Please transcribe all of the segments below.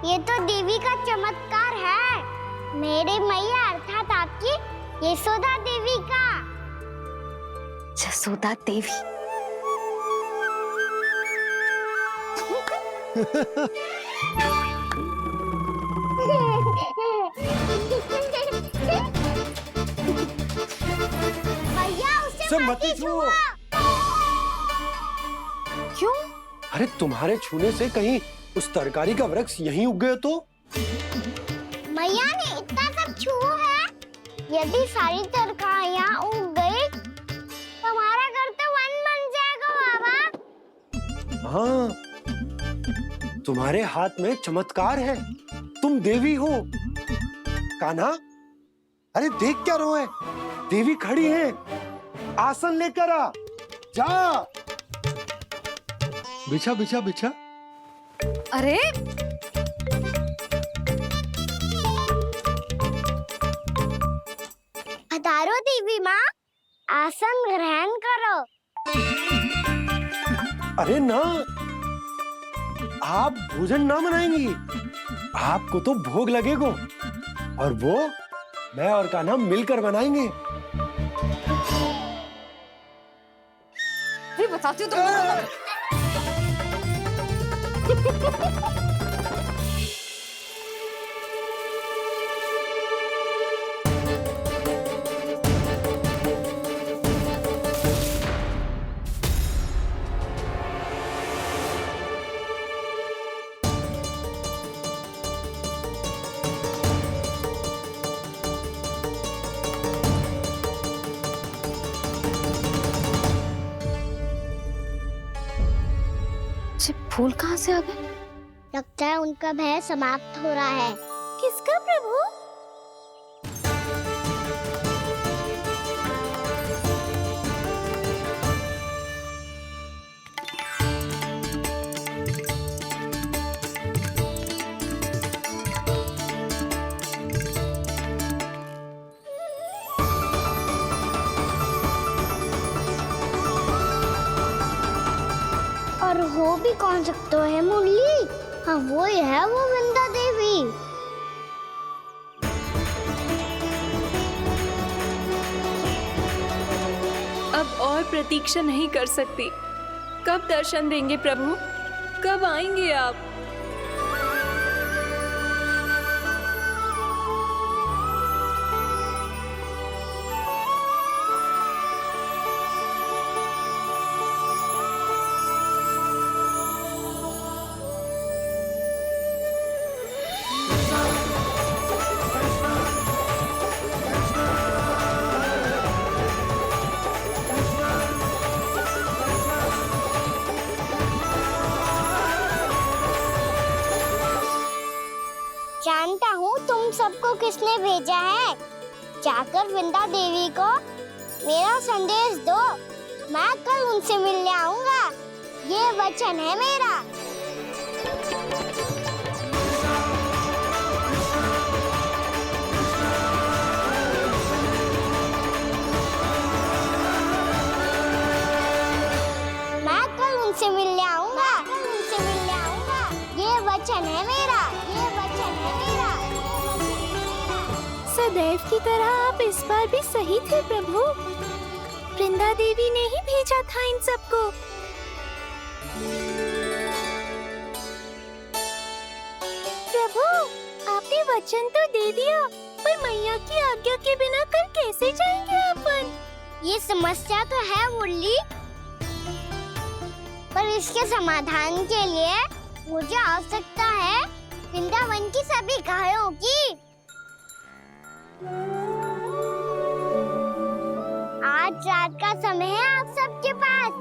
ये तो देवी का चमत्कार है, मेरे मैया अर्थात आपकी यशोदा देवी का। जसोदा देवी। भैया उसे मत छुओ। क्यों? अरे तुम्हारे छूने से कहीं उस तरकारी का वृक्ष यहीं उग गए तो? मैया ने इतना सब छुआ है, यदि सारी तरकारियां उग गई तो हमारा घर तो वन बन जाएगा बाबा। हाँ, तुम्हारे हाथ में चमत्कार है, तुम देवी हो। कान्हा, अरे देख क्या रो है, देवी खड़ी है, आसन लेकर आ, जा। बिछा बिछा बिछा। अरे पधारो देवी माँ, आसन ग्रहण करो। अरे ना, आप भोजन ना मनाएंगी, आपको तो भोग लगेगा और वो मैं और कान्हा मिलकर बनाएंगे। बताती हूँ तुमको। फूल कहाँ से आ गए? लगता है उनका भय समाप्त हो रहा है। किसका प्रभु? और हो भी कौन सकता है मुरली? हाँ वो ही है, वो वृंदा देवी। अब और प्रतीक्षा नहीं कर सकती। कब दर्शन देंगे प्रभु? कब आएंगे आप? जानता हूँ तुम सबको किसने भेजा है। जाकर वृंदा देवी को मेरा संदेश दो, मैं कल उनसे मिलने आऊंगा, ये वचन है मेरा। मैं कल उनसे मिलने आऊंगा, ये वचन है मेरा, ये वचन है मेरा। सदैव की तरह आप इस बार भी सही थे प्रभु। वृंदा देवी ने ही भेजा था इन सबको। प्रभु, आपने वचन तो दे दिया, पर मैया की आज्ञा के बिना कल कैसे जाएंगे अपन? ये समस्या तो है मुरली, पर इसके समाधान के लिए मुझे आवश्यकता है वृंदावन की सभी गायों की। आज रात का समय है आप सबके पास,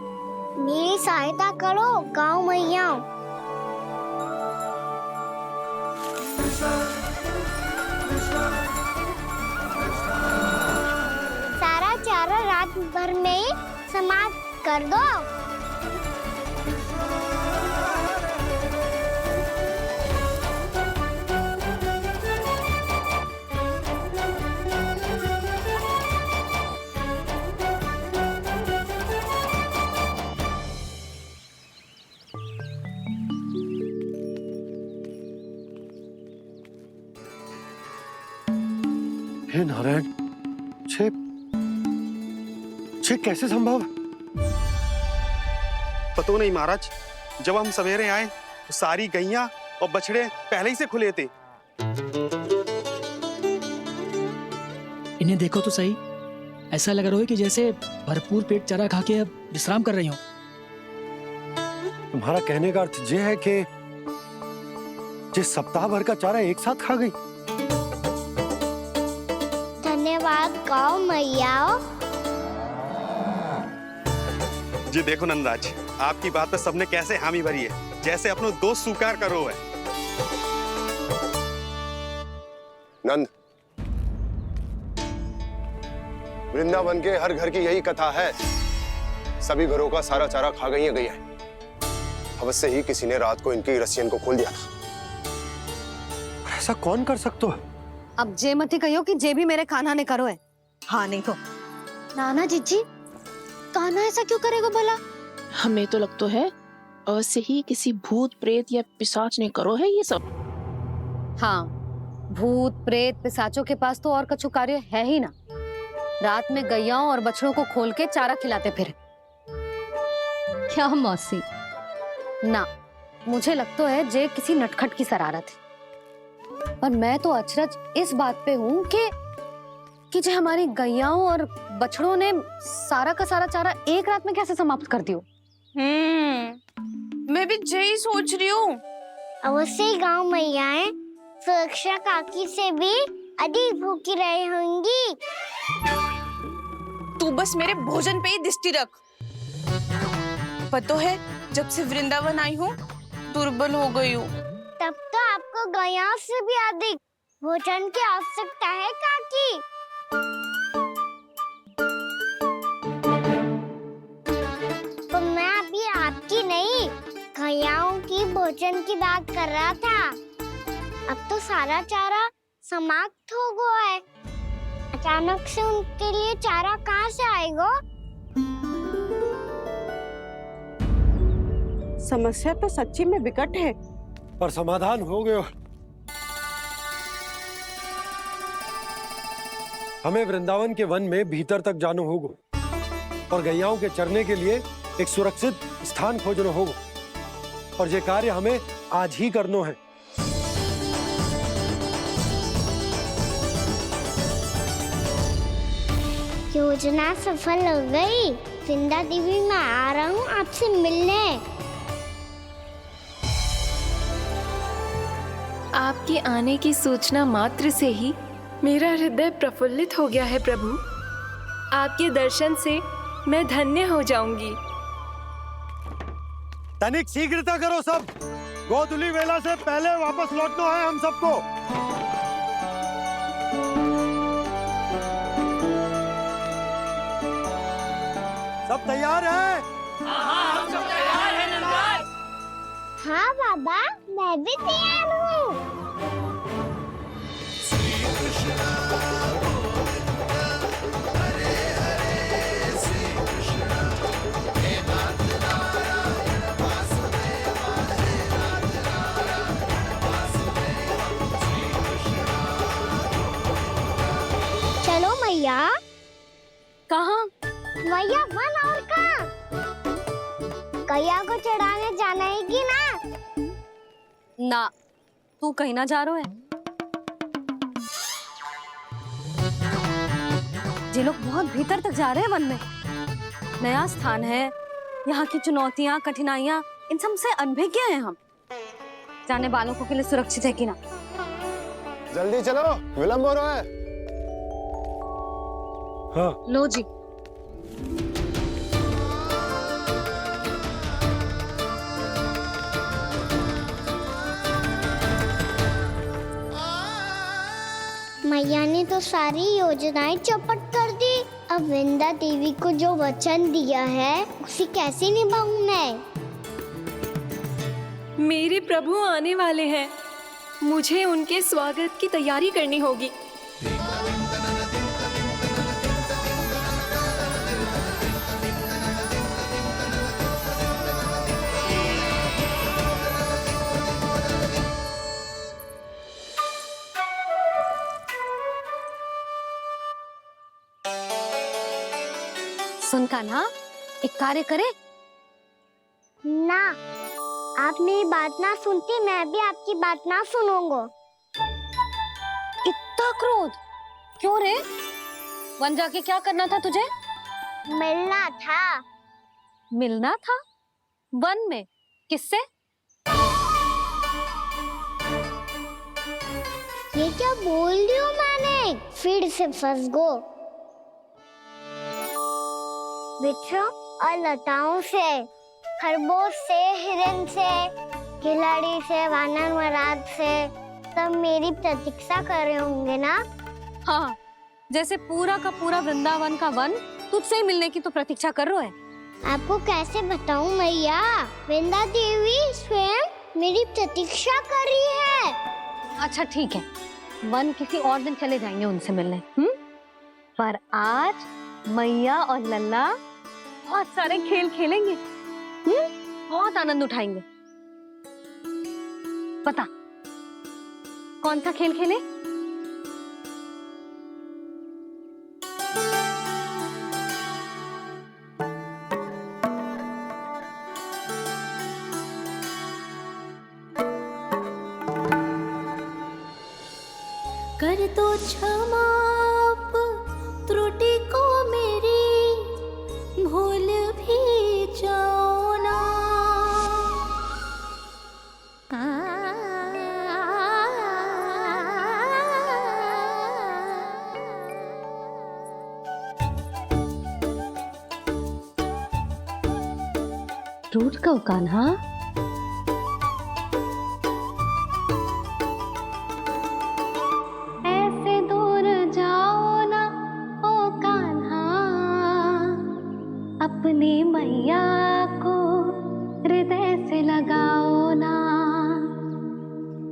मेरी सहायता करो गाँव मैया। सारा चारा रात भर में ही समाप्त कर दो। हे नारायण, छे कैसे संभव? पतो नहीं महाराज, जब हम सवेरे आए तो सारी गैया और बछड़े पहले ही से खुले थे। इन्हें देखो तो सही, ऐसा लग रहा है कि जैसे भरपूर पेट चारा खा के अब विश्राम कर रही हो। तुम्हारा कहने का अर्थ ये है कि जिस सप्ताह भर का चारा एक साथ खा गई। धन्यवाद गौ मैया। जी देखो नंदराज, आपकी बात पे सबने कैसे हामी भरी है, जैसे अपनो दोस्त स्वीकार करो है। नंद, वृंदावन के हर घर की यही कथा है। सभी घरों का सारा चारा खा गई है गैया। अवश्य ही किसी ने रात को इनकी रस्सियन को खोल दिया था। ऐसा कौन कर सकता है? अब जे मती कहियो कि जे भी मेरे कान्हा ने करो है। हाँ नहीं तो नाना जीजी, कान्हा ऐसा क्यों करेगा भला? हमें तो लगता है अवश्य ही किसी भूत प्रेत या पिशाच ने करो है ये सब। हाँ, भूत प्रेत पिशाचों के पास तो और कछु कार्य है ही ना। रात में गैयाओं और बछड़ों को खोल के चारा खिलाते फिर। क्या मौसी? ना, मुझे लगता है जे किसी नटखट की शरारत है। पर मैं तो अचरज इस बात पे हूँ कि जे हमारी गैयाओं और बछड़ों ने सारा का सारा चारा एक रात में कैसे समाप्त कर दियो। मैं भी यही सोच रही हूँ। अवश्य ही गाँव मैयाएं सुरक्षा काकी से भी अधिक भूखी रही होंगी। तू बस मेरे भोजन पे ही दृष्टि रख। पता है, जब से वृंदावन आई हूँ दुर्बल हो गई हूँ। तब तो आपको गैया से भी अधिक भोजन की आवश्यकता है काकी। तो मैं अभी आपकी नहीं, गैयाओं की भोजन की बात कर रहा था। अब तो सारा चारा समाप्त हो गया है। अचानक से उनके लिए चारा कहाँ से आएगा? समस्या तो सच्ची में विकट है, पर समाधान हो गयो। हमें वृंदावन के वन में भीतर तक जाना होगा और गैयाओं के चरने के लिए एक सुरक्षित स्थान खोजना होगा, और ये कार्य हमें आज ही करना है। योजना सफल हो गई। वृंदा देवी, मैं आ रहा हूँ आपसे मिलने। आपके आने की सूचना मात्र से ही मेरा हृदय प्रफुल्लित हो गया है प्रभु। आपके दर्शन से मैं धन्य हो जाऊंगी। तनिक शीघ्रता करो सब, गोधुली वेला से पहले वापस लौटना है हम सबको। सब तैयार है? हाँ, हम सब तैयार हैं नंदराज। हाँ बाबा, मैं भी तैयार हूँ। चलो मैया। कहाँ? मैया वन और कहाँ? गैया को चढ़ाने जाना है कि ना? ना, तू कहीं ना जा रहा है। ये लोग बहुत भीतर तक जा रहे हैं वन में। नया स्थान है, यहाँ की चुनौतियाँ, कठिनाइयाँ, इन सब से अनभिज्ञ हैं हम। जाने वालों के लिए सुरक्षित है कि ना? जल्दी चलो, विलंब हो रहा है। हाँ। लो जी। मैया ने तो सारी योजनाएं चौपट कर दी। अब वृंदा देवी को जो वचन दिया है उसे कैसे निभाऊं मैं? मेरे प्रभु आने वाले हैं, मुझे उनके स्वागत की तैयारी करनी होगी। सुन कान्हा, एक कार्य करे। ना, आप मेरी बात ना सुनती, मैं भी आपकी बात ना सुनूंगा। इतना क्रोध क्यों रे? वन जाके क्या करना था तुझे? मिलना था। मिलना था? वन में? किससे? ये क्या बोल रही हूँ मैंने? फिर से फंस गो। वृक्षों और लताओं से, खरगोश से, हिरन से, खिलाड़ी से, वानर महाराज से, सब मेरी प्रतीक्षा कर रहे होंगे ना? हाँ, जैसे पूरा का पूरा वृंदावन का वन तुझसे ही मिलने की तो प्रतीक्षा कर रहा है। आपको कैसे बताऊं मैया? वृंदा देवी स्वयं मेरी प्रतीक्षा कर रही है। अच्छा ठीक है, वन किसी और दिन चले जाएंगे उनसे मिलने। पर आज मैया और लल्ला बहुत सारे खेल खेलेंगे। बहुत आनंद उठाएंगे। पता कौन सा खेल खेले? कर दो क्षमा त्रुटि को मेरी, भूल भी जाओ ना। टूट गओ कान्हा? ऐसे दूर जाओ ना ओ कान्हा, अपनी मैया को हृदय से लगाओ ना।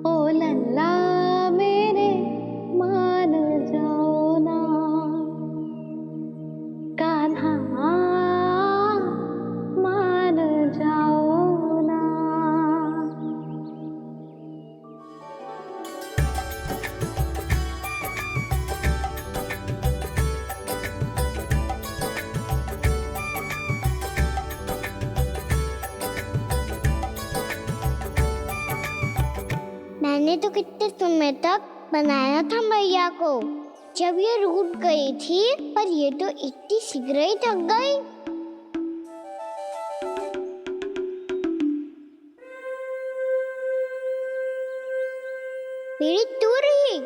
ओ लल्ला मेरे मान जाओ ना, कान्हा मान जाओ ना। मैंने तो कितने समय तक बनाया था मैया को, जब ये रूठ गई थी, पर ये तो इतनी शीघ्र ही थक गई। मेरी दूर ही।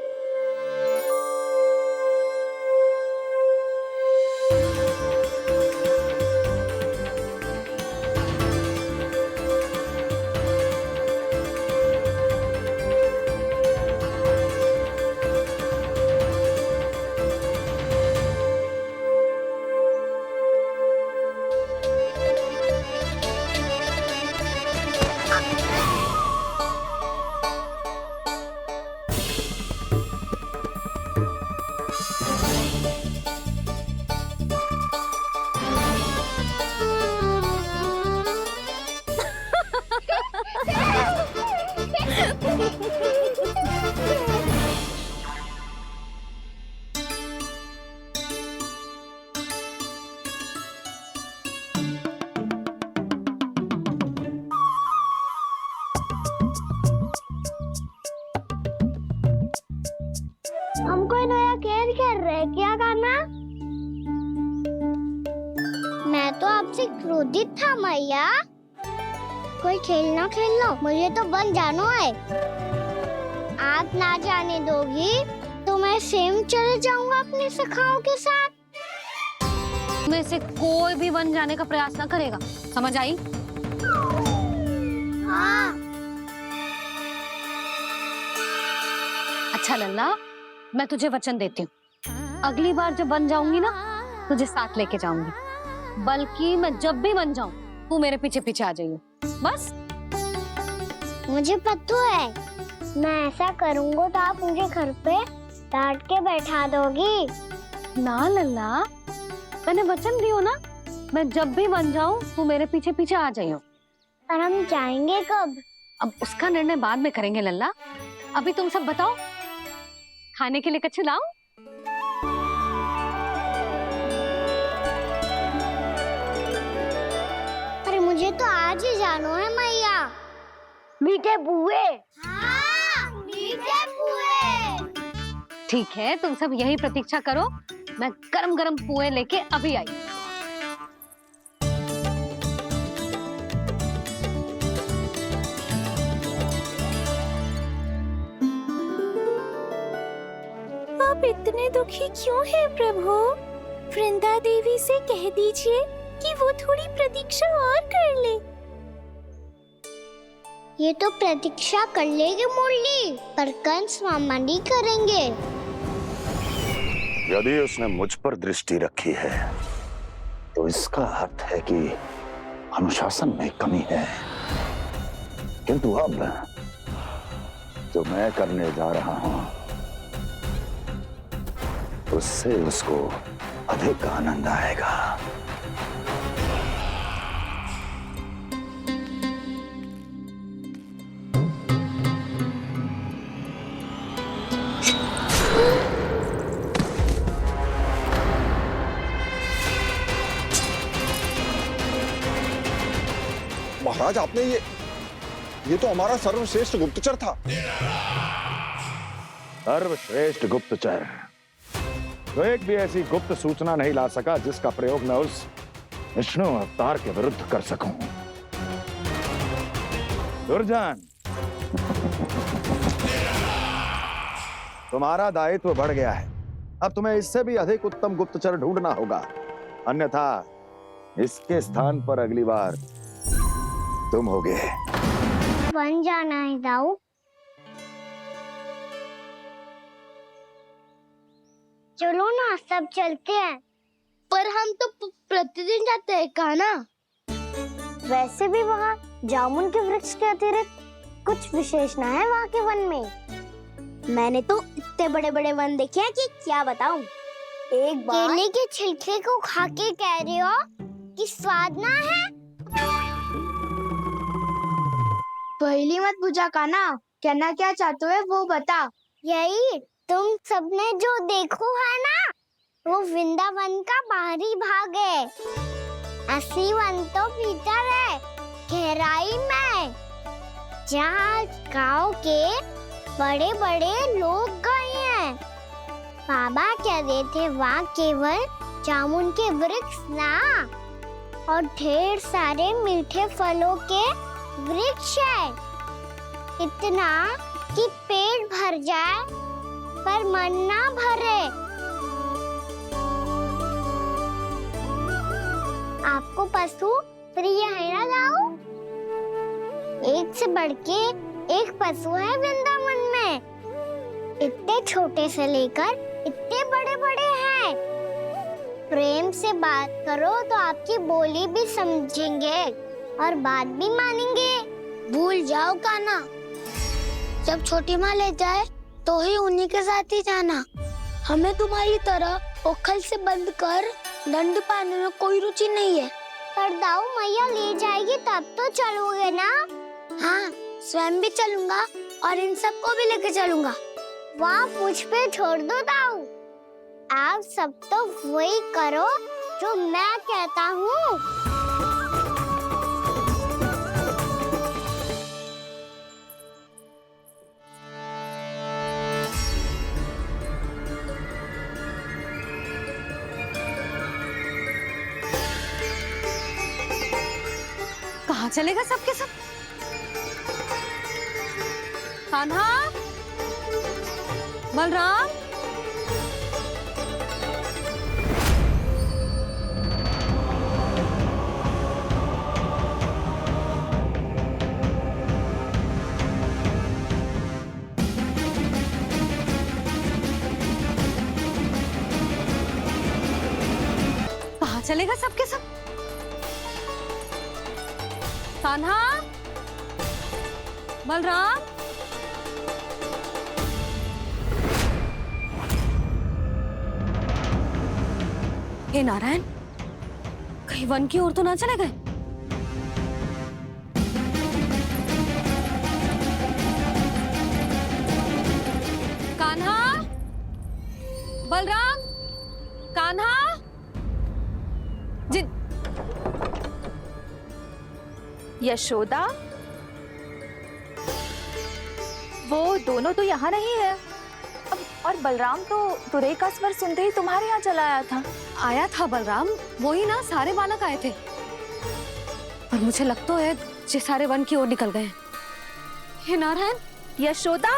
हम कोई नया खेल खेल रहे हैं क्या करना? मैं तो आपसे क्रोधित था मैया। कोई खेलना खेल लो, मुझे तो बन जाना है। आप ना जाने दोगी तो मैं स्वयं चले जाऊंगा अपने सखाओं के साथ। में से कोई भी वन जाने का प्रयास ना करेगा, समझ आई? हाँ। अच्छा लल्ला, मैं तुझे वचन देती हूँ, अगली बार जब बन जाऊंगी ना, तुझे साथ लेके जाऊंगी। बल्कि मैं जब भी बन जाऊं, तू मेरे पीछे पीछे आ जाइए, बस। मुझे पता है, मैं ऐसा करूंगा तो आप मुझे घर पे डांट के बैठा दोगी। ना लल्ला, मैंने वचन दियो ना, मैं जब भी बन जाऊं, तू मेरे पीछे पीछे आ जाइयो। और हम जाएंगे कब? अब उसका निर्णय बाद में करेंगे लल्ला। अभी तुम सब बताओ, खाने के लिए कुछ लाऊं? आज ही जानो है मैया। मीठे बुए। हाँ, मीठे बुए। ठीक है, तुम सब यही प्रतीक्षा करो, मैं गरम गरम पुए लेके अभी आई। आप इतने दुखी क्यों हैं प्रभु? वृंदा देवी से कह दीजिए कि वो थोड़ी प्रतीक्षा और कर ले। ये तो प्रतीक्षा कर लेगी मुरली, पर कंस मामा नहीं करेंगे। यदि उसने मुझ पर दृष्टि रखी है तो इसका अर्थ है कि अनुशासन में कमी है। किंतु अब जो मैं करने जा रहा हूं उससे उसको अधिक आनंद आएगा। महाराज, आपने ये तो हमारा सर्वश्रेष्ठ गुप्तचर था। सर्वश्रेष्ठ गुप्तचर तो एक भी ऐसी गुप्त सूचना नहीं ला सका जिसका प्रयोग मैं उस विष्णु अवतार के विरुद्ध कर सकूं। दुर्जन, तुम्हारा दायित्व बढ़ गया है। अब तुम्हें इससे भी अधिक उत्तम गुप्तचर ढूंढना होगा, अन्यथा इसके स्थान पर अगली बार तुम होगे। बन जाना है दाऊ। चलो ना, सब चलते हैं। पर हम तो प्रतिदिन जाते हैं कान्हा। वैसे भी वहाँ जामुन के वृक्ष के अतिरिक्त कुछ विशेष ना है वहाँ के वन में। मैंने तो इतने बड़े बड़े वन देखे हैं कि क्या बताऊं। एक बार केले के छिलके को खा के कह रहे हो कि स्वाद ना है। पहली मत पूछा कान्हा, कहना क्या चाहते हो वो बता। यही तुम सबने जो देखो है ना, वो वृंदावन का बाहरी भाग है। असली वन तो भीतर है, गहराई में, जहाँ गांव के बड़े बड़े लोग गए हैं। बाबा कह रहे थे वहाँ केवल जामुन के वृक्ष ना, और ढेर सारे मीठे फलों के वृक्ष है। इतना कि पेट भर जाए पर मन ना भरे। आपको पशु प्रिय है ना दाऊ? एक से बढ़ के एक पशु है वृंदावन में। इतने छोटे से लेकर इतने बड़े बड़े हैं। प्रेम से बात करो तो आपकी बोली भी समझेंगे और बात भी मानेंगे। भूल जाओ कान्हा, जब छोटी माँ ले जाए तो ही उन्हीं के साथ ही जाना। हमें तुम्हारी तरह ओखल से बंद कर दंड पाने में कोई रुचि नहीं है। पर दाऊ मैया ले जाएगी तब तो चलोगे ना? हाँ, स्वयं भी चलूंगा और इन सबको भी लेके चलूंगा। वहाँ मुझ पे छोड़ दो दाऊ। आप सब तो वही करो जो मैं कहता हूँ। कहाँ चलेगा सबके सब? कान्हा, बलराम, कहाँ चलेगा सबके सब? कान्हा, बलराम, हे नारायण, कहीं वन की ओर तो ना चले गए? कान्हा, बलराम, कान्हा, यशोदा, वो दोनों तो यहाँ नहीं है। और बलराम तो तुरई का स्वर सुनते ही तुम्हारे यहाँ चला आया था। आया था बलराम, वही ना सारे बालक आए थे। पर मुझे लगता है ये सारे वन की ओर निकल गए। हे नारायण! यशोदा,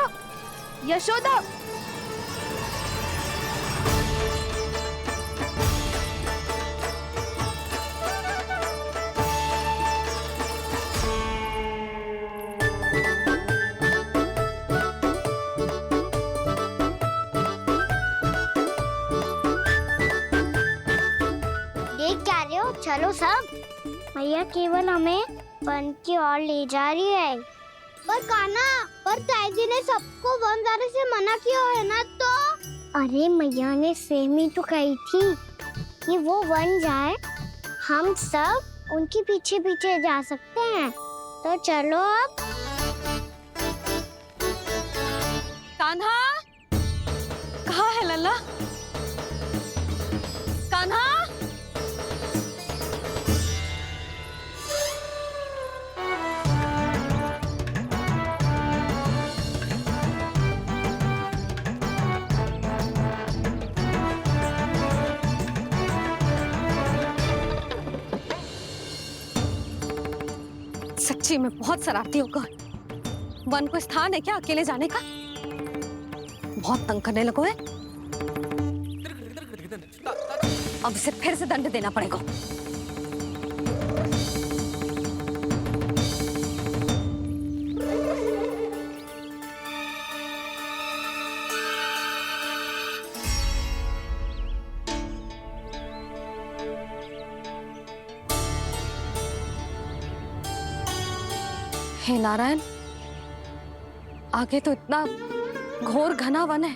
यशोदा! देख क्या रहे हो? चलो सब। मैया केवल हमें वन की ओर ले जा रही है। पर कान्हा, पर ताईजी ने सबको वन जाने से मना किया है ना तो? अरे मैया ने सेम ही तो कही थी कि वो वन जाए, हम सब उनके पीछे पीछे जा सकते हैं। तो चलो अब। कान्हा, कहाँ है लल्ला? कान्हा! सच्ची में बहुत शरारती होगा। वन को स्थान है क्या अकेले जाने का? बहुत तंग करने लगो है। अब इसे फिर से दंड देना पड़ेगा। हे नारायण, आगे तो इतना घोर घना वन है,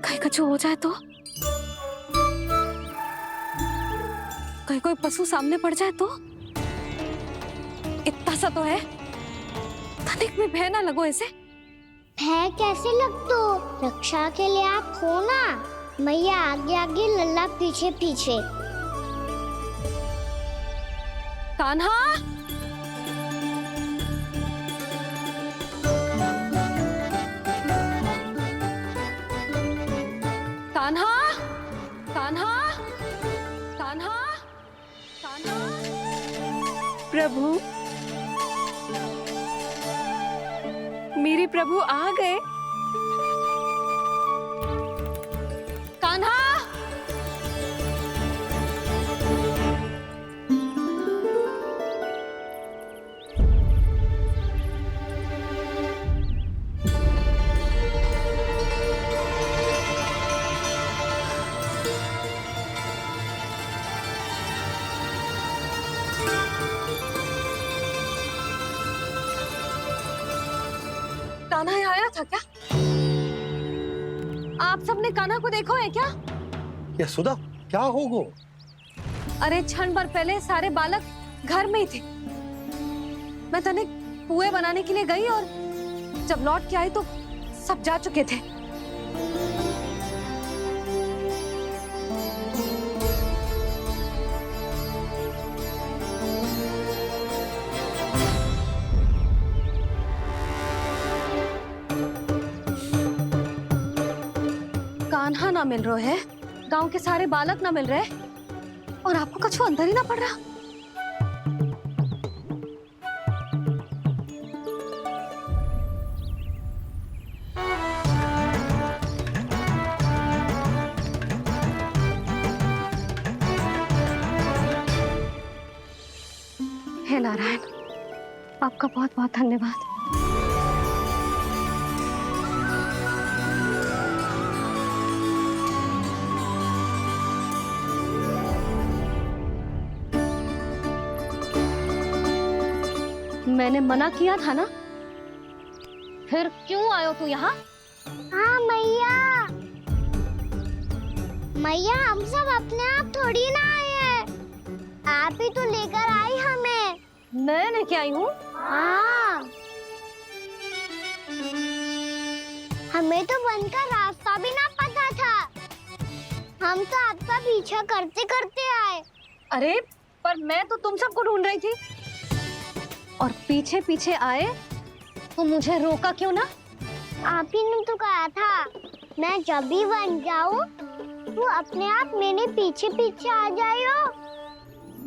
कहीं कुछ हो जाए तो? कहीं कोई पशु सामने पड़ जाए तो? इतना सा तो है, तनिक भी भय ना लगो इसे। भय कैसे लग तो? रक्षा के लिए आप हो ना। मैया आगे आगे, लल्ला पीछे पीछे। कान्हा! कान्हा! कान्हा! कान्हा! कान्हा! प्रभु, मेरे प्रभु आ गए। कान्हा! कान्हा यहाँ आया था क्या? आप सबने कान्हा को देखो है क्या? यशोदा, क्या हो गो? अरे क्षण भर पहले सारे बालक घर में ही थे। मैं तनिक पुए बनाने के लिए गई और जब लौट के आई तो सब जा चुके थे। कान्हा ना मिल रहा है, गांव के सारे बालक ना मिल रहे, और आपको कछु अंदर ही ना पड़ रहा। हे नारायण, आपका बहुत बहुत धन्यवाद। मैंने मना किया था ना, फिर क्यों आयो तू यहाँ? हाँ मैया, मैया हम सब अपने आप थोड़ी ना आए हैं, आप ही तो लेकर आई हमें। मैं लेके आई हूँ? हाँ, हमें तो वन का रास्ता भी ना पता था, हम तो आपका पीछा करते करते आए। अरे पर मैं तो तुम सबको ढूंढ रही थी। और पीछे पीछे आए तो मुझे रोका क्यों ना? आप ही ने तो कहा था मैं जब भी बन जाऊं तू अपने आप मेरे पीछे पीछे आ जाइयो।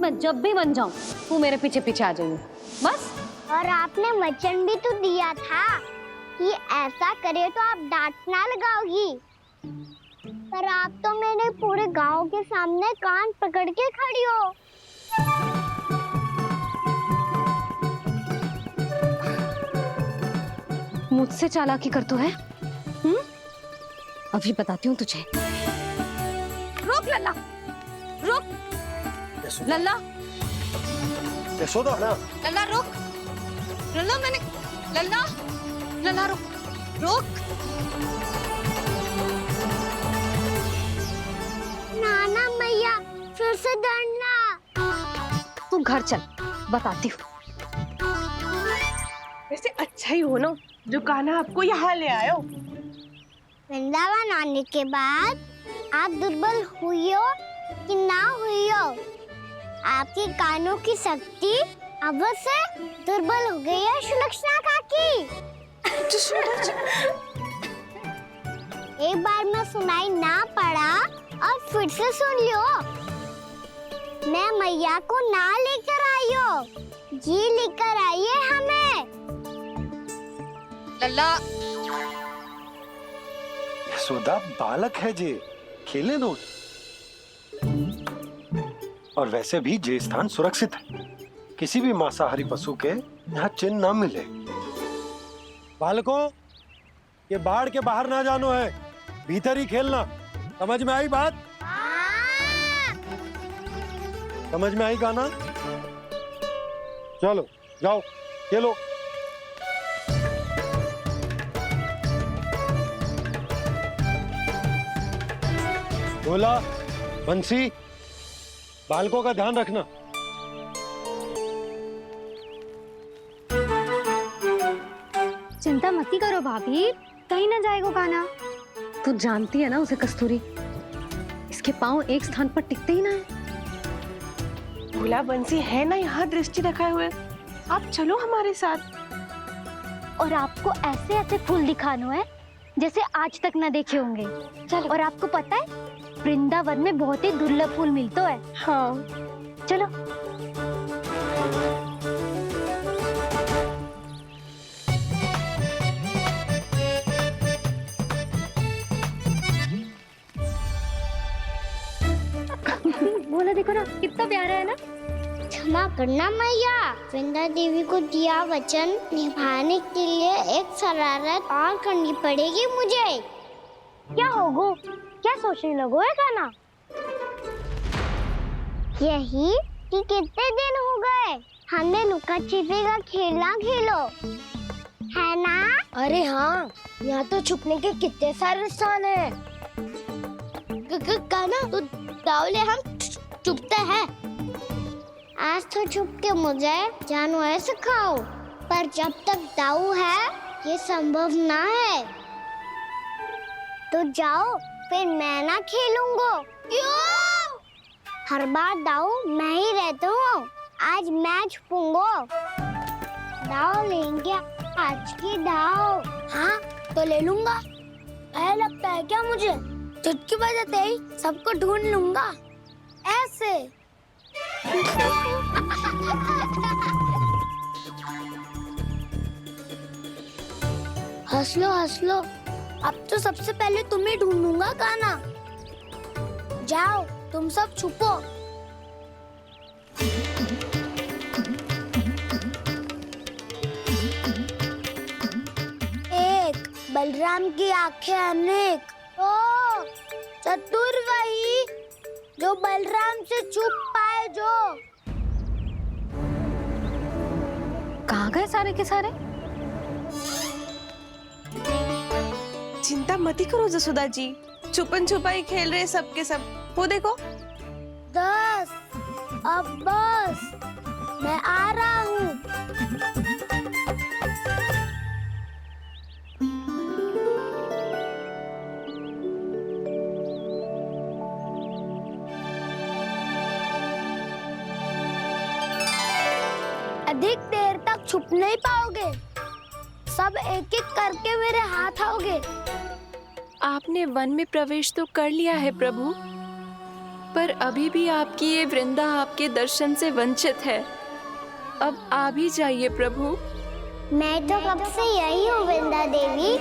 मैं जब भी बन जाऊं तू मेरे पीछे पीछे आ जाइयो बस। और आपने वचन भी तो दिया था कि ऐसा करे तो आप डांट ना लगाओगी, पर आप तो मेरे पूरे गांव के सामने कान पकड़ के खड़ी हो। मुझसे चालाकी कर तो है? अभी बताती हूँ तुझे। रोक लल्ला, रोक लल्ला, यशोदा ना। लल्ला रोक, लल्ला मैंने, लल्ला, लल्ला रोक, रोक। नाना मैया फिर से डरना। तू घर चल, बताती हूँ। वैसे अच्छा ही हो ना जो कान्हा आपको यहाँ ले आयो। वृंदावन आने के बाद आप दुर्बल हुई हो कि ना हुई हो, आपके कानों की शक्ति अब से दुर्बल हो गई है सुलक्षणा काकी। एक बार में सुनाई ना पड़ा और फिर से सुन लियो। मैं मैया को ना लेकर आई हो, जी लेकर आई है हमें। लल्ला, यशोदा बालक है जे, खेले दो। और वैसे भी जे स्थान सुरक्षित है, किसी भी मांसाहारी पशु के यहाँ चिन्ह ना मिले। बालकों, ये बाढ़ के बाहर ना जानो है, भीतर ही खेलना। समझ में आई बात? समझ में आई गाना? चलो जाओ खेलो। बोला बंसी, बालकों का ध्यान रखना। चिंता मत करो भाभी, कहीं ना जाएगा कान्हा। तू जानती है ना उसे कस्तूरी, इसके पांव एक स्थान पर टिकते ही ना है। भोला बंसी है ना यहाँ दृष्टि रखाए हुए, आप चलो हमारे साथ। और आपको ऐसे ऐसे फूल दिखानो है जैसे आज तक ना देखे होंगे। चलो। और आपको पता है वृंदावन में बहुत ही दुर्लभ फूल मिलते हैं। हाँ चलो। बोला देखो ना कितना प्यारा है ना। क्षमा करना मैया, वृंदा देवी को दिया वचन निभाने के लिए एक शरारत और करनी पड़ेगी मुझे। क्या होगो? क्या सोचने लगो है कान्हा? यही कि कितने दिन हो गए हमने लुका छिपी का खेलना खेलो, है ना? अरे हाँ, यहाँ तो छुपने के कितने सारे स्थान है। कान्हा तो दावले हम छुपते हैं। आज तो छुप के मुझे जानवर सिखाओ, पर जब तक दाऊ है ये संभव ना है। तो जाओ, फिर मैं ना खेलूंगा। क्यों? हर बार दाऊ मैं ही रहता हूँ, आज मैं छुपूंगा। दाऊ लेंगे आज की दाऊ। हाँ तो ले लूंगा। ऐसा लगता है क्या मुझे? चुटकी बजाते ही सबको ढूंढ लूंगा ऐसे। हंस लो, अब तो सबसे पहले तुम्हें ढूंढूंगा कान्हा। जाओ तुम सब छुपो। एक बलराम की आंखें अनेक। ओ चतुर वही जो बलराम से छुप पाए। जो कहाँ गए सारे के सारे? चिंता मत करो जसोदा जी, छुपन छुपाई खेल रहे सबके सब। वो देखो 10 अब बस, मैं आ रहा हूँ। अधिक देर तक छुप नहीं पाओगे। सब एक एक करके मेरे हाथ आओगे। आपने वन में प्रवेश तो कर लिया है प्रभु, पर अभी भी आपकी ये वृंदा आपके दर्शन से वंचित है। अब आ भी जाइए प्रभु। मैं तो कब से यही हूँ वृंदा देवी।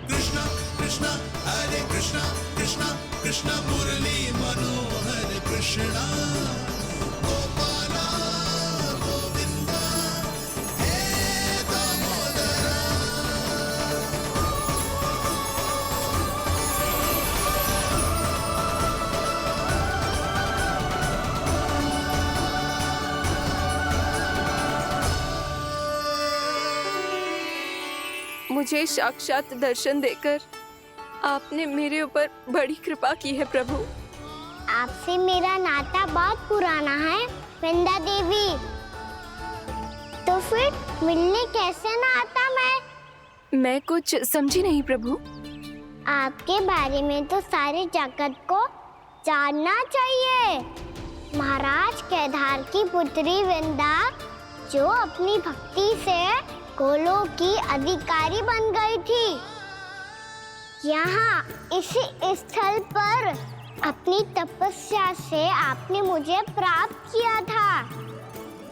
कृष्णा कृष्णा हरे कृष्णा कृष्णा कृष्णा मुरली मनोहर कृष्णा गोपाला गोविंदा हे दामोदरा। मुझे साक्षात दर्शन देकर आपने मेरे ऊपर बड़ी कृपा की है प्रभु। आपसे मेरा नाता बहुत पुराना है वृंदा देवी। तो फिर मिलने कैसे ना आता मैं कुछ समझी नहीं प्रभु। आपके बारे में तो सारे जगत को जानना चाहिए। महाराज केदार की पुत्री वृंदा जो अपनी भक्ति से गोलों की अधिकारी बन गई थी। यहाँ इसी स्थल पर अपनी तपस्या से आपने मुझे प्राप्त किया था।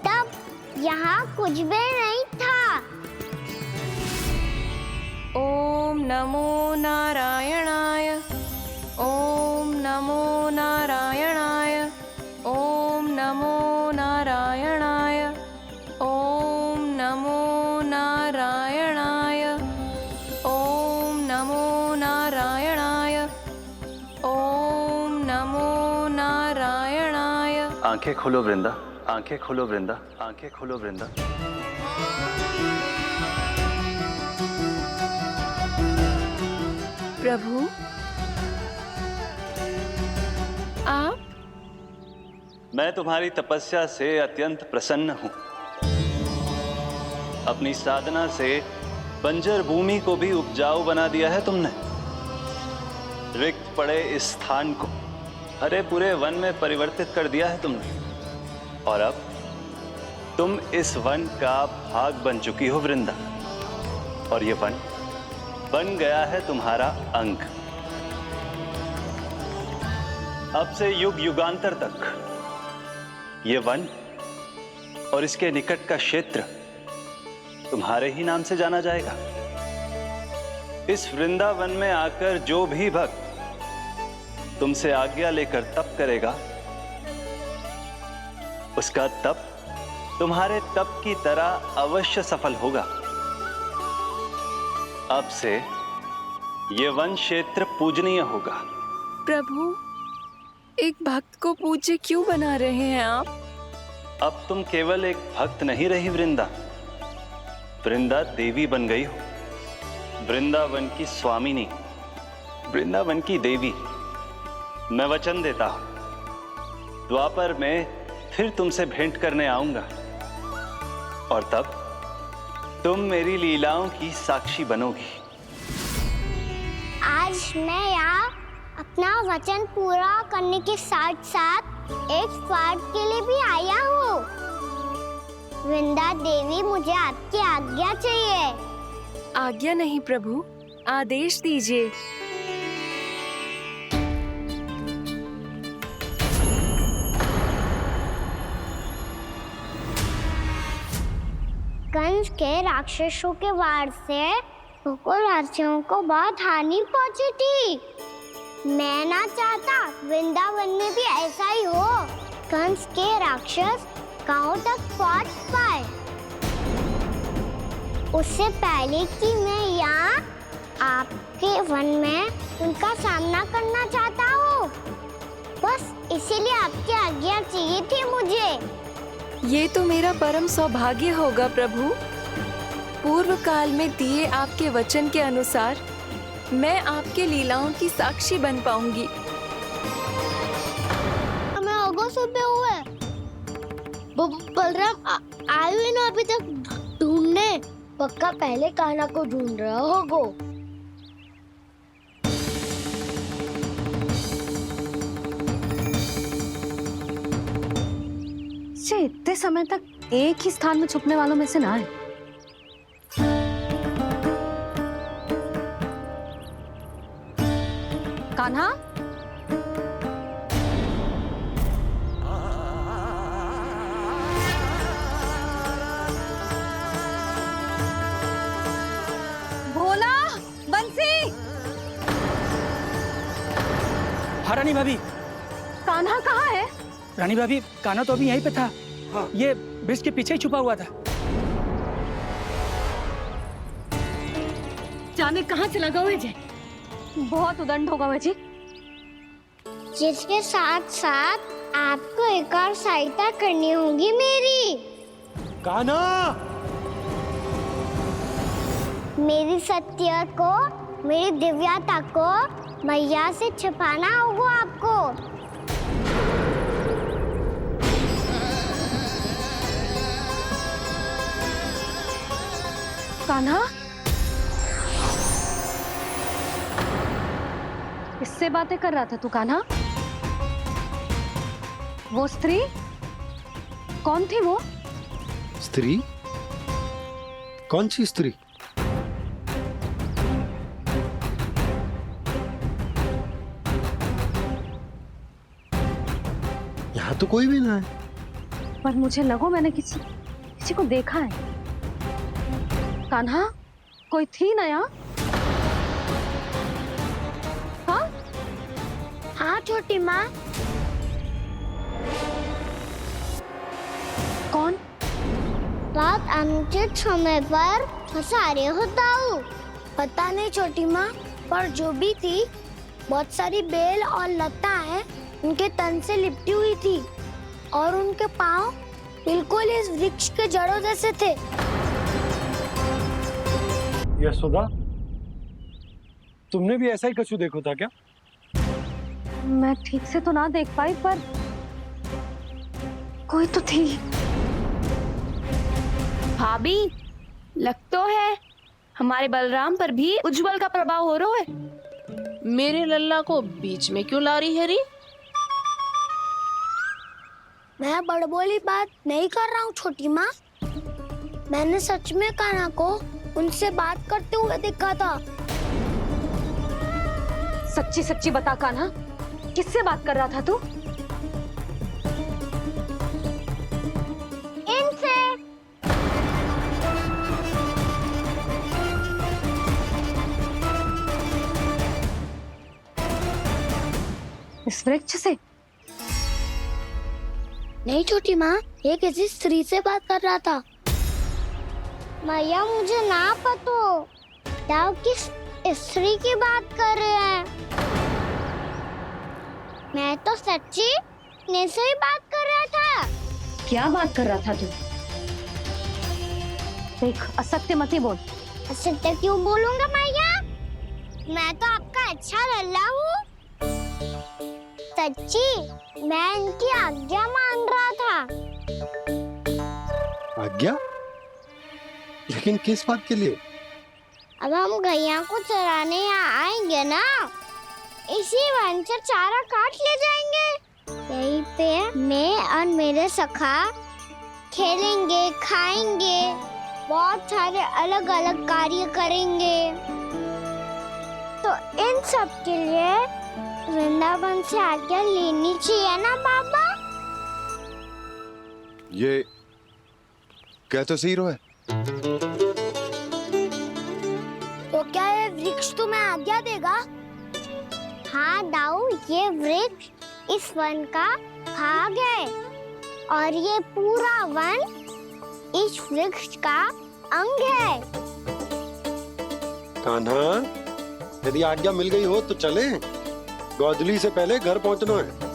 तब यहाँ कुछ भी नहीं था। ओम नमो नारायणाय। ओम नमो नारायणाय। ओम नमो नारायणाय। ओम नमो नारायणाय। ओम नमो नारायणाय। ओम नमो नारायणाय। आंखें खोलो वृंदा, आंखें खोलो वृंदा, आंखें खोलो वृंदा। प्रभु आप? मैं तुम्हारी तपस्या से अत्यंत प्रसन्न हूं। अपनी साधना से बंजर भूमि को भी उपजाऊ बना दिया है तुमने। रिक्त पड़े इस स्थान को हरे पूरे वन में परिवर्तित कर दिया है तुमने। और अब तुम इस वन का भाग बन चुकी हो वृंदा। और ये वन बन गया है तुम्हारा अंग। अब से युग युगांतर तक ये वन और इसके निकट का क्षेत्र तुम्हारे ही नाम से जाना जाएगा। इस वृंदावन में आकर जो भी भक्त तुमसे आज्ञा लेकर तप करेगा, उसका तप तुम्हारे तप की तरह अवश्य सफल होगा। अब से ये वन क्षेत्र पूजनीय होगा। प्रभु, एक भक्त को पूज्य क्यों बना रहे हैं आप? अब तुम केवल एक भक्त नहीं रही वृंदा, वृंदा देवी बन गई हो। वृंदावन की स्वामिनी, वृंदावन की देवी। मैं वचन देता हूं, द्वापर में फिर तुमसे भेंट करने आऊंगा और तब तुम मेरी लीलाओं की साक्षी बनोगी। आज मैं यहाँ अपना वचन पूरा करने के साथ साथ एक स्वार्थ के लिए भी आया हूँ। वृंदा देवी, मुझे आपकी आज्ञा चाहिए। आज्ञा नहीं प्रभु, आदेश दीजिए। कंस के राक्षसों के वार से गोकुलवासियों को बहुत हानि पहुंची थी। मैं ना चाहता वृंदावन में भी ऐसा ही हो। कंस के राक्षस गांव तक पहुंच पाए, उससे पहले कि मैं यहाँ आपके वन में उनका सामना करना चाहता हूँ। बस इसीलिए आपकी आज्ञा चाहिए थी मुझे। ये तो मेरा परम सौभाग्य होगा प्रभु। पूर्व काल में दिए आपके वचन के अनुसार मैं आपके लीलाओं की साक्षी बन पाऊंगी। हमें होगो सुबह हुए। बलराम आए हुए ना अभी तक ढूंढने। पक्का पहले कान्हा को ढूंढ रहा होगो। बच्चे इतने समय तक एक ही स्थान में छुपने वालों में से ना है। कान्हा, भोला, बंसी। हाँ रानी भाभी। कान्हा कहाँ है? रानी भाभी, कान्हा तो अभी यहीं पे था। हाँ। ये ब्रिज के पीछे ही छुपा हुआ था। जाने कहाँ चला गया जी? बहुत उदंड होगा जी। जिसके साथ साथ आपको एक और सहायता करनी होगी मेरी। कान्हा, मेरी सत्य को, मेरी दिव्यता को मैया से छिपाना होगा आपको। कान्हा, किससे बातें कर रहा था तू कान्हा? वो स्त्री कौन थी? वो स्त्री? कौन सी स्त्री? यहाँ तो कोई भी ना है। पर मुझे लगो मैंने किसी को देखा है। कान्हा, कोई थी ना यहाँ? हाँ? हाँ छोटी माँ। कौन? रात अनुचित समय पर फंसा रहे हो दाऊ। पता नहीं छोटी माँ, पर जो भी थी, बहुत सारी बेल और लता है उनके तन से लिपटी हुई थी और उनके पाँव बिल्कुल इस वृक्ष के जड़ों जैसे थे। यशोदा, तुमने भी ऐसा ही कछु देखो था क्या? मैं ठीक से तो ना देख पाई, पर कोई तो थी। भाभी, लग तो है हमारे बलराम पर भी उज्जवल का प्रभाव हो रहा है। मेरे लल्ला को बीच में क्यों ला रही है री? मैं बड़बोली बात नहीं कर रहा हूँ छोटी माँ। मैंने सच में कान्हा को उनसे बात करते हुए देखा था। सच्ची सच्ची बता कान्हा, किससे बात कर रहा था तू? इनसे। इस वृक्ष से? नहीं छोटी माँ, ये किसी स्त्री से बात कर रहा था। मैया मुझे ना पतो दाऊ किस स्त्री की बात कर रहे हैं। मैं तो सच्ची ने से ही बात कर रहा था। क्या बात कर रहा था तू? देख, असत्य मत ही बोल। असत्य क्यों बोलूंगा मैया? मैं तो आपका अच्छा लल्ला हूँ। सच्ची मैं इनकी आज्ञा मान रहा था। आज्ञा? लेकिन किस बात के लिए? अब हम गैया को चराने यहाँ आएंगे ना, इसी वन से चारा काट ले जाएंगे। यहीं पे मैं और मेरे सखा खेलेंगे, खाएंगे, बहुत सारे अलग अलग कार्य करेंगे। तो इन सब के लिए वृंदावन से आज्ञा लेनी चाहिए ना बाबा? ये क्या तो सही रो है। तो क्या ये वृक्ष तुम्हें आज्ञा देगा? हाँ दाऊ, ये वृक्ष इस वन का भाग है और ये पूरा वन इस वृक्ष का अंग है। कान्हा, यदि आज्ञा मिल गई हो तो चले। गोधली से पहले घर पहुंचना है।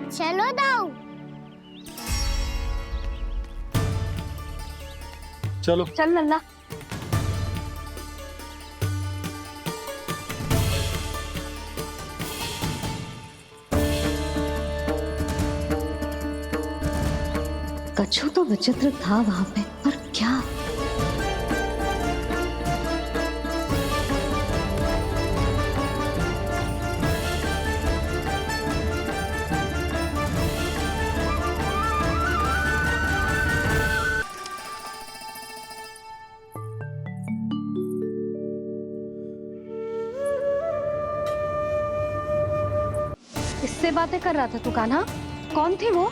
चलो दाऊ। चलो। चल लल्ला। कछु तो विचित्र था वहां पे, पर क्या? बातें कर रहा था तू कान्हा? कौन थे वो?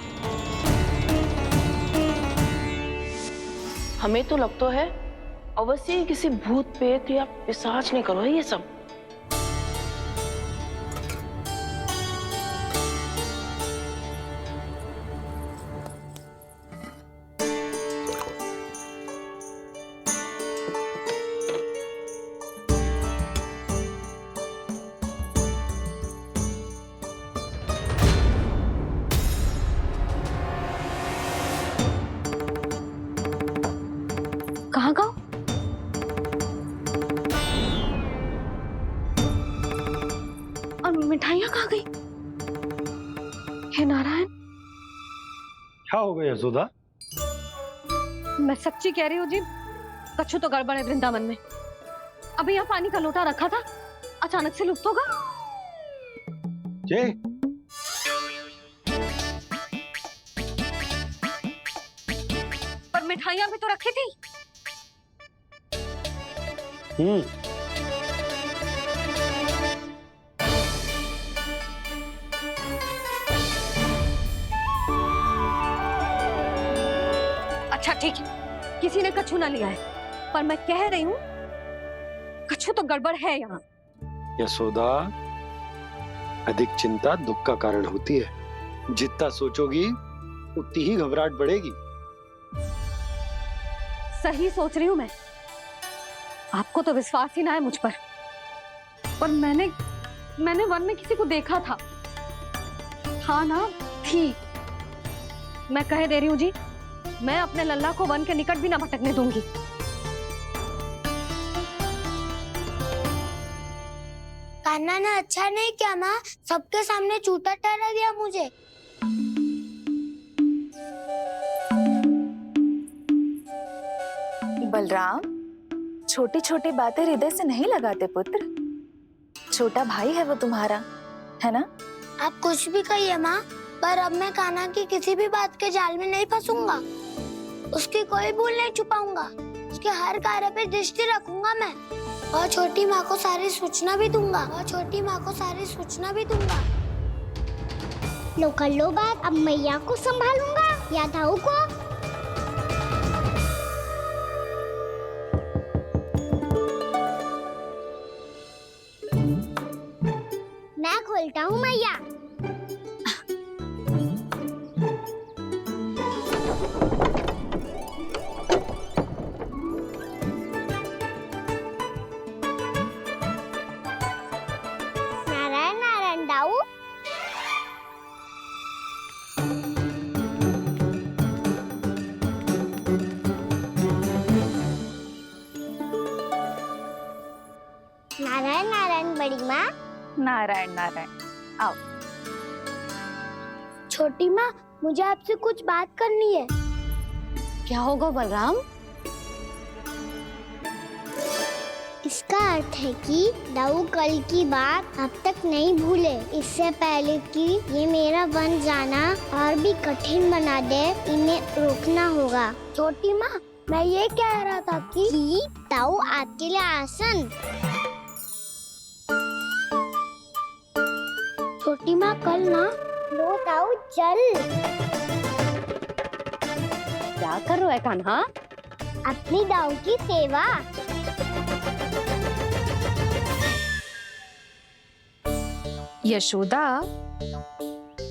हमें तो लगता है अवश्य ही किसी भूत प्रेत या पिशाच ने करो है ये सब। कहाँ गाँव? और मिठाइयाँ कहाँ गई? हे नारायण, क्या हो गया यशोदा? मैं सच्ची कह रही हूँ जी, कछु तो गड़बड़ है वृंदावन में। अभी यहाँ पानी का लोटा रखा था, अचानक से लुप्त होगा। जय, पर मिठाइयाँ भी तो रखी थी। अच्छा ठीक है, किसी ने कछु ना लिया है, पर मैं कह रही हूँ कछु तो गड़बड़ है यहाँ। यशोदा, अधिक चिंता दुख का कारण होती है। जितना सोचोगी उतनी ही घबराहट बढ़ेगी। सही सोच रही हूँ मैं। आपको तो विश्वास ही ना है मुझ पर मैंने वन में किसी को देखा था। हाँ ना, थी। मैं कह दे रही हूँ जी, मैं अपने लल्ला को वन के निकट भी ना भटकने दूंगी। कान्हा ने अच्छा नहीं किया माँ, सबके सामने चूता ठहरा दिया मुझे। बलराम, छोटी छोटी बातें हृदय से नहीं लगाते पुत्र। छोटा भाई है वो तुम्हारा, है ना? आप कुछ भी कहिए माँ, पर अब मैं कान्हा की किसी भी बात के जाल में नहीं फंसूंगा। उसकी कोई भूल नहीं छुपाऊंगा। उसके हर कार्य पे दृष्टि रखूंगा मैं, और छोटी माँ को सारी सूचना भी दूंगा। लो कर लो बात, अब मैया को संभालूंगा या दाऊ को। मैं खोलता हूँ मैया। नारायण नारायण दाऊ। नारायण नारायण बड़ी माँ। नारायण नारायण, आओ। छोटी माँ, मुझे आपसे कुछ बात करनी है। क्या होगा बलराम? इसका अर्थ है कि दाऊ कल की बात अब तक नहीं भूले। इससे पहले कि ये मेरा वन जाना और भी कठिन बना दे, इन्हें रोकना होगा। छोटी माँ, मैं ये कह रहा था कि दाऊ आपके लिए आसन। छोटी माँ, कल ना लो दाऊ चल। क्या कर रहा है कान्हा? अपनी दाऊ की सेवा। यशोदा,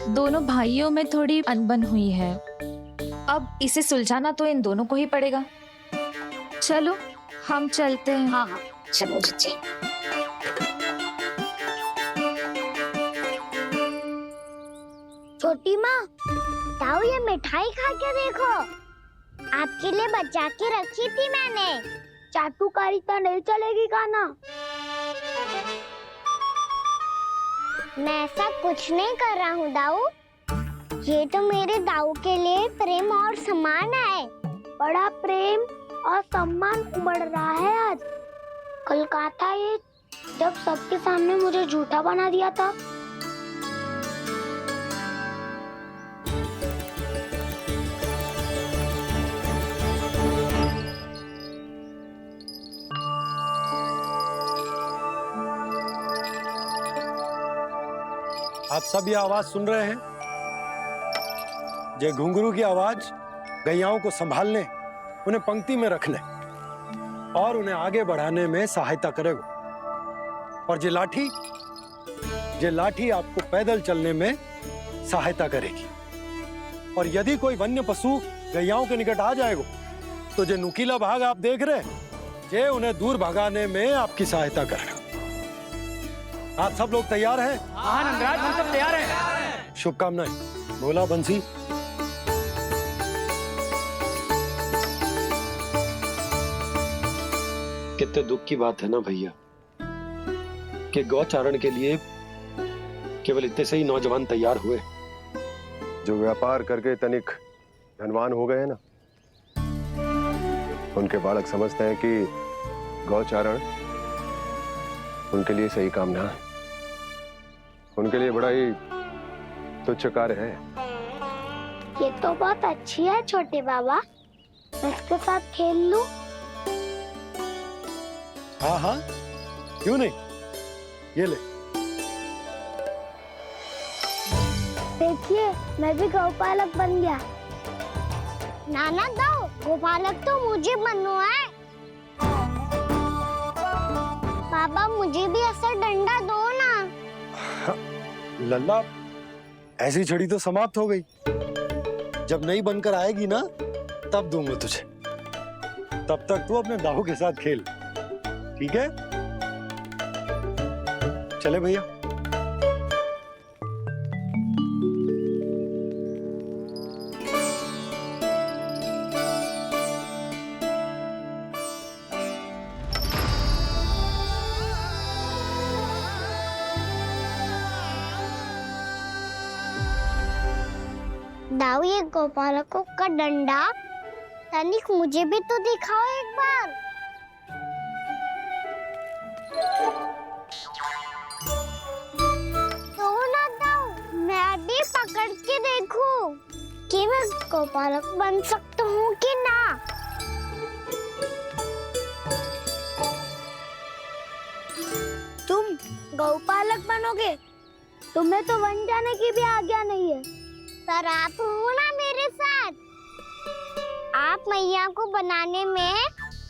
दोनों भाइयों में थोड़ी अनबन हुई है। अब इसे सुलझाना तो इन दोनों को ही पड़ेगा। चलो हम चलते हैं। हाँ हाँ, चलो जी। छोटी माँ, दाऊ ये मिठाई खा के देखो। आपके लिए बचा के रखी थी मैंने। चाटुकारिता नहीं चलेगी कान्हा। मैं ऐसा कुछ नहीं कर रहा हूँ दाऊ। ये तो मेरे दाऊ के लिए प्रेम और सम्मान है। बड़ा प्रेम और सम्मान उमड़ रहा है आज। कल कहा था ये, जब सबके सामने मुझे झूठा बना दिया था। आप सब ये आवाज सुन रहे हैं? ये घुंघरू की आवाज गैयाओं को संभालने, उन्हें पंक्ति में रखने और उन्हें आगे बढ़ाने में सहायता करेगा। और ये लाठी आपको पैदल चलने में सहायता करेगी। और यदि कोई वन्य पशु गैयाओं के निकट आ जाएगा तो जो नुकीला भाग आप देख रहे हैं, ये उन्हें दूर भगाने में आपकी सहायता करेगा। आप सब लोग तैयार हैं? हाँ नंदराज, हम सब तैयार हैं। शुभकामनाएं। बोला बंसी। कितने दुख की बात है ना भैया कि गौचारण के लिए केवल इतने से ही नौजवान तैयार हुए। जो व्यापार करके तनिक धनवान हो गए हैं ना, उनके बालक समझते हैं कि गौचारण उनके लिए सही काम ना है, उनके लिए बड़ा ही तुच्छ कार्य है। ये तो बहुत अच्छी है छोटे बाबा, मैं इसके साथ खेल लूं? हाँ हाँ, क्यों नहीं, ये ले। देखिए, मैं भी गौपालक बन गया। नाना दाऊ, गौपालक तो मुझे बनना है। पापा मुझे भी ऐसा डंडा दो ना। लल्ला, ऐसी छड़ी तो समाप्त हो गई। जब नई बनकर आएगी ना, तब दूंगा तुझे। तब तक तू अपने दाऊ के साथ खेल, ठीक है? चले भैया। दाऊ, ये गोपालकों का डंडा तनिक मुझे भी तो दिखाओ एक बार। तो ना दाऊ, मैं भी पकड़ के देखूं कि मैं गोपालक बन सकता हूँ कि ना। तुम गौपालक बनोगे? तुम्हें तो वन जाने की भी आज्ञा नहीं है। पर आप हो ना मेरे साथ। आप मैया को बनाने में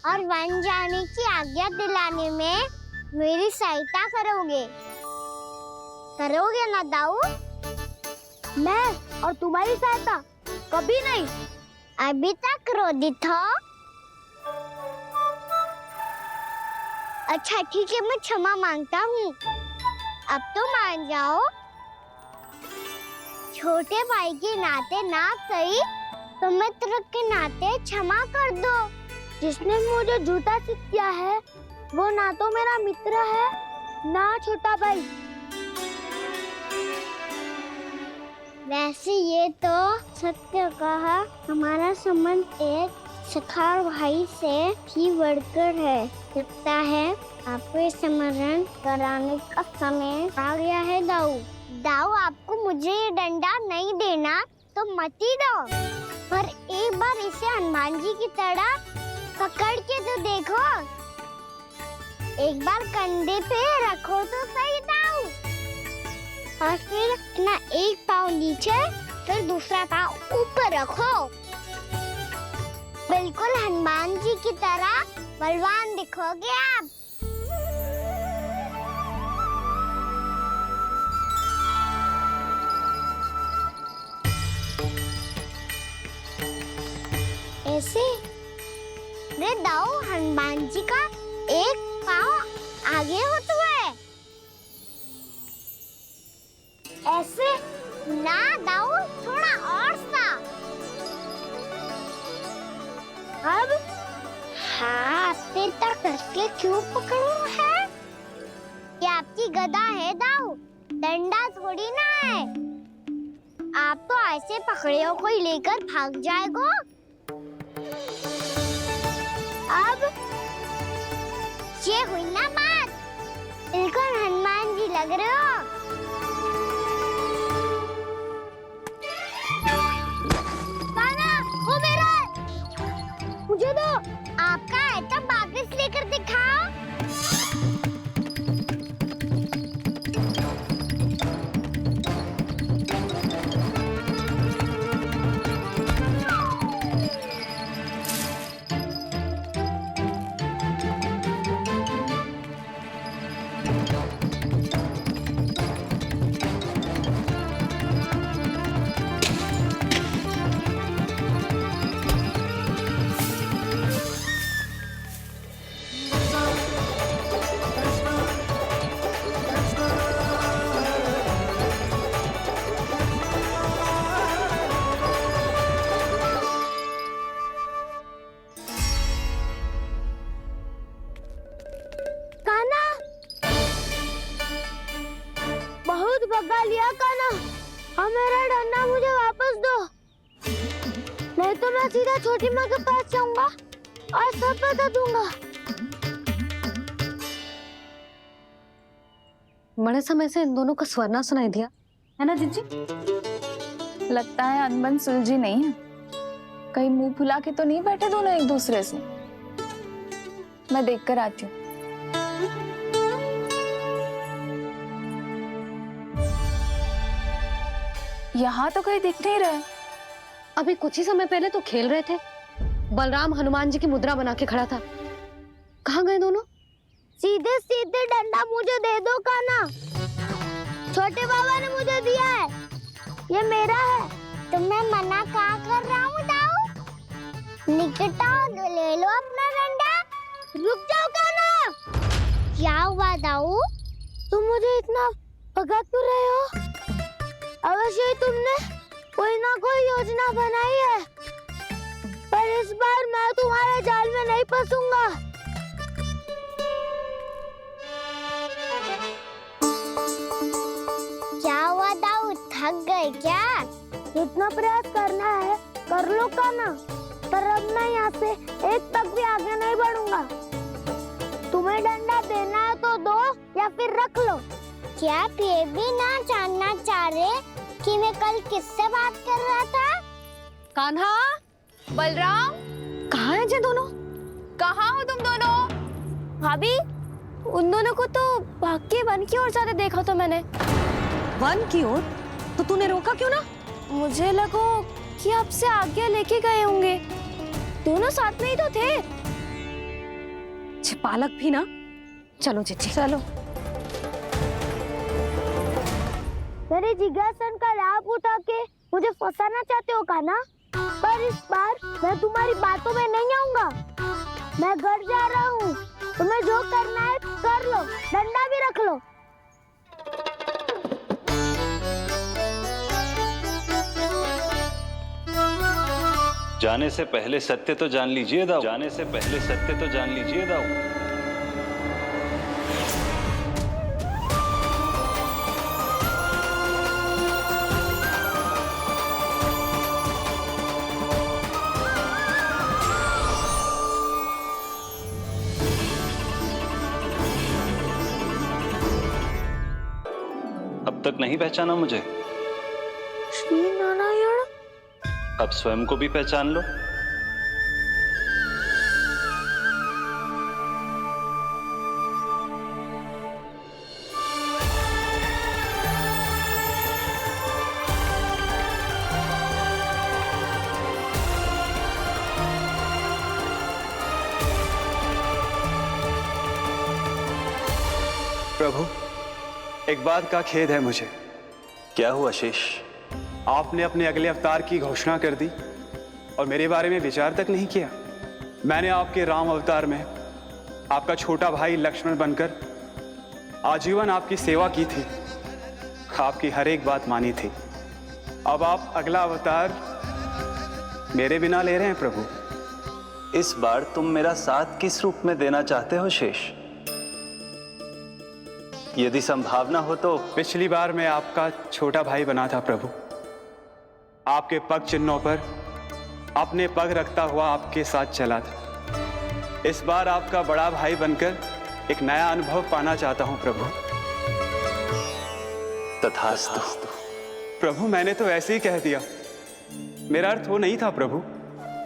और वन जाने की आज्ञा दिलाने में मेरी सहायता करोगे ना दाऊ? मैं और तुम्हारी सहायता कभी नहीं। अभी तक क्रोधित हो? अच्छा ठीक है, मैं क्षमा मांगता हूँ। अब तो मान जाओ। छोटे भाई के नाते ना सही तो मित्र के नाते क्षमा कर दो। जिसने मुझे झूठा सिद्ध किया है वो ना तो मेरा मित्र है ना छोटा भाई। वैसे ये तो सत्य कहा, हमारा संबंध एक सखार भाई से भी बढ़कर है। लगता है आपको स्मरण कराने का समय आ गया है दाऊ। दाऊ, आपको मुझे ये डंडा नहीं देना तो मत ही दो, पर एक बार इसे हनुमान जी की तरह पकड़ के तो देखो। एक बार कंधे पे रखो तो सही दाऊ, और फिर अपना एक पाँव नीचे फिर दूसरा पाँव ऊपर रखो। बिल्कुल हनुमान जी की तरह बलवान दिखोगे आप। ऐसे रे दाऊ, हनुमान जी का एक पाँव आगे होता है। ऐसे ना दाऊ, थोड़ा और सा। अब हाथ पे तक कसके क्यों पकड़ना है? ये आपकी गदा है दाऊ, डंडा थोड़ी ना है। आप तो ऐसे पकड़ियों को ही लेकर भाग जाएगो। अब ये हुई ना बात, बिल्कुल हनुमान जी लग रहे हो। कान्हा, वो मेरा, मुझे दो। आपका है तो वापस लेकर दिखाओ। मैं सीधा छोटी माँ के पास जाऊंगा और सब बता दूंगा। बड़े समय से इन दोनों का स्वर ना सुनाई दिया, है ना जीजी? लगता है अनबन सुलझी नहीं है। कहीं मुंह फुला के तो नहीं बैठे दोनों एक दूसरे से। मैं देख कर आती हूँ। यहाँ तो कहीं दिख नहीं रहा। अभी कुछ ही समय पहले तो खेल रहे थे। बलराम हनुमान जी की मुद्रा बना के खड़ा था। कहाँ गए दोनों? सीधे सीधे डंडा मुझे दे दो कान्हा। छोटे बाबा ने मुझे दिया है, ये मेरा है। तो मैं मना कहाँ कर रहा हूँ दाऊ? निकट आओ तो ले लो अपना डंडा। रुक जाओ कान्हा। क्या हुआ दाऊ? तुम मुझे इतना भगा क्यों रहे हो? अवश्य ही तुमने कोई ना कोई योजना बनाई है, पर इस बार मैं तुम्हारे जाल में नहीं फंसूंगा। क्या हुआ दाऊ, थक गए क्या? इतना प्रयास करना है कर लो कान्हा, पर अब मैं यहाँ से एक तक भी आगे नहीं बढ़ूंगा। तुम्हें डंडा देना है तो दो या फिर रख लो। क्या आप ये भी ना जानना चाह रहे कि मैं कल किससे बात कर रहा था? कान्हा, बलराम, कहाँ हैं ये दोनों? कहाँ हो तुम दोनों? भाभी, उन दोनों को तो भाग के वन की ओर जाते देखा तो मैंने। वन की ओर? तो तूने रोका क्यों ना? मुझे लगा कि आपसे आगे लेके गए होंगे। दोनों साथ में ही तो थे। पालक भी ना। चलो जीजी चलो। मेरे जिज्ञासन का लाभ उठा के मुझे फंसाना चाहते हो कान्हा? पर इस बार मैं तुम्हारी बातों में नहीं आऊंगा। मैं घर जा रहा हूँ, तुम्हें जो करना है कर लो, डंडा भी रख लो। जाने से पहले सत्य तो जान लीजिए दाऊ। जाने से पहले सत्य तो जान लीजिए दाऊ। अब तक नहीं पहचाना मुझे? श्री नारायण। अब स्वयं को भी पहचान लो। प्रभु, एक बात का खेद है मुझे। क्या हुआ शेष? आपने अपने अगले अवतार की घोषणा कर दी और मेरे बारे में विचार तक नहीं किया। मैंने आपके राम अवतार में आपका छोटा भाई लक्ष्मण बनकर आजीवन आपकी सेवा की थी, आपकी हर एक बात मानी थी। अब आप अगला अवतार मेरे बिना ले रहे हैं प्रभु। इस बार तुम मेरा साथ किस रूप में देना चाहते हो शेष? यदि संभावना हो तो। पिछली बार मैं आपका छोटा भाई बना था प्रभु, आपके पग चिन्हों पर अपने पग रखता हुआ आपके साथ चला था। इस बार आपका बड़ा भाई बनकर एक नया अनुभव पाना चाहता हूं प्रभु। तथास्तु। प्रभु, मैंने तो ऐसे ही कह दिया, मेरा अर्थ वो नहीं था प्रभु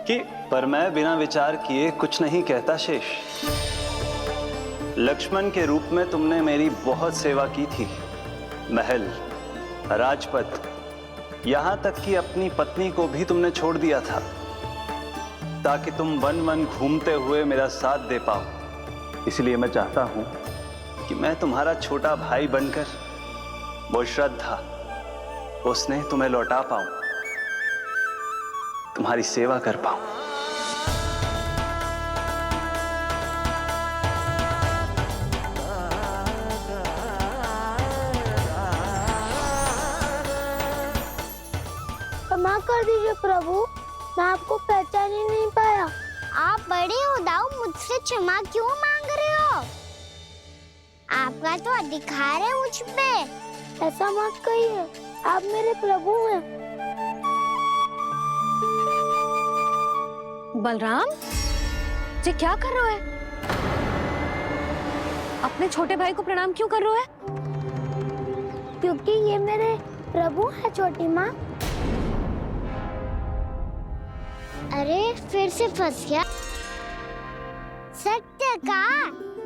कि। पर मैं बिना विचार किए कुछ नहीं कहता शेष। लक्ष्मण के रूप में तुमने मेरी बहुत सेवा की थी। महल, राजपथ, यहां तक कि अपनी पत्नी को भी तुमने छोड़ दिया था ताकि तुम वन वन घूमते हुए मेरा साथ दे पाओ। इसलिए मैं चाहता हूं कि मैं तुम्हारा छोटा भाई बनकर वो श्रद्धा, वो स्नेह तुम्हें लौटा पाऊं, तुम्हारी सेवा कर पाऊं। क्षमा कर दीजिए प्रभु, मैं आपको पहचान ही नहीं पाया। आप बड़े हो दाऊ, मुझसे क्षमा क्यों मांग रहे हो? आपका तो अधिकार है मुझ पे। ऐसा मत कहिए, आप मेरे प्रभु हैं। बलराम, ये क्या कर रहे हो है? अपने छोटे भाई को प्रणाम क्यों कर रहे हो है? क्योंकि ये मेरे प्रभु है छोटी माँ। अरे फिर से फंस गया। सत्य का,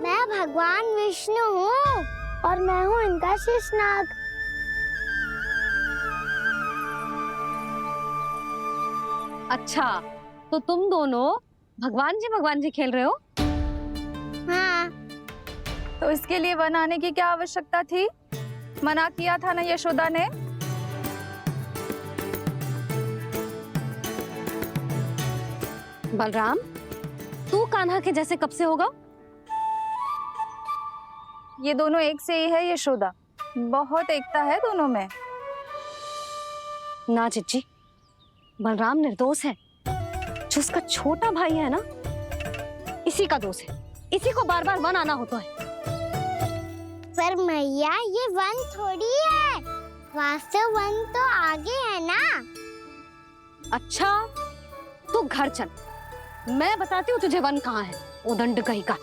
मैं भगवान विष्णु हूँ और मैं हूँ इनका शेषनाग। अच्छा, तो तुम दोनों भगवान जी खेल रहे हो? हाँ। तो इसके लिए वन आने की क्या आवश्यकता थी? मना किया था ना यशोदा ने। बलराम, तू कान्हा के जैसे कब से होगा? ये दोनों एक से ही है यशोदा, बहुत एकता है दोनों में। ना चिच्ची, बलराम निर्दोष है। जो उसका छोटा भाई है ना, इसी का दोष है। इसी को बार बार वन आना होता है। पर मैया, ये वन थोड़ी है, वास्तव वन तो आगे है ना। अच्छा, तू घर चल, मैं बताती हूँ तुझे वन कहाँ है। उदंड कहीं का।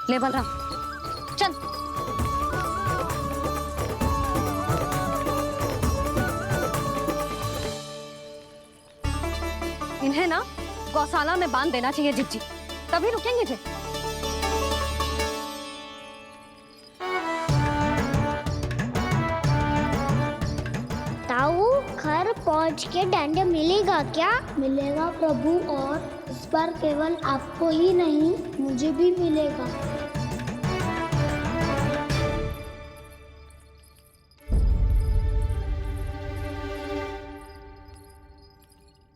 ले बलराम, चल। इन्हें ना गौशाला में बांध देना चाहिए जिज्जी, तभी रुकेंगे जे। ताऊ, घर पहुंच के दंड मिलेगा क्या? मिलेगा प्रभु, और इस बार केवल आपको ही नहीं, मुझे भी मिलेगा।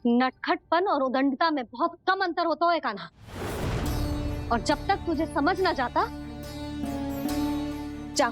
नटखटपन और उदंडता में बहुत कम अंतर होता है कान्हा, और जब तक तुझे समझ ना जाता, जा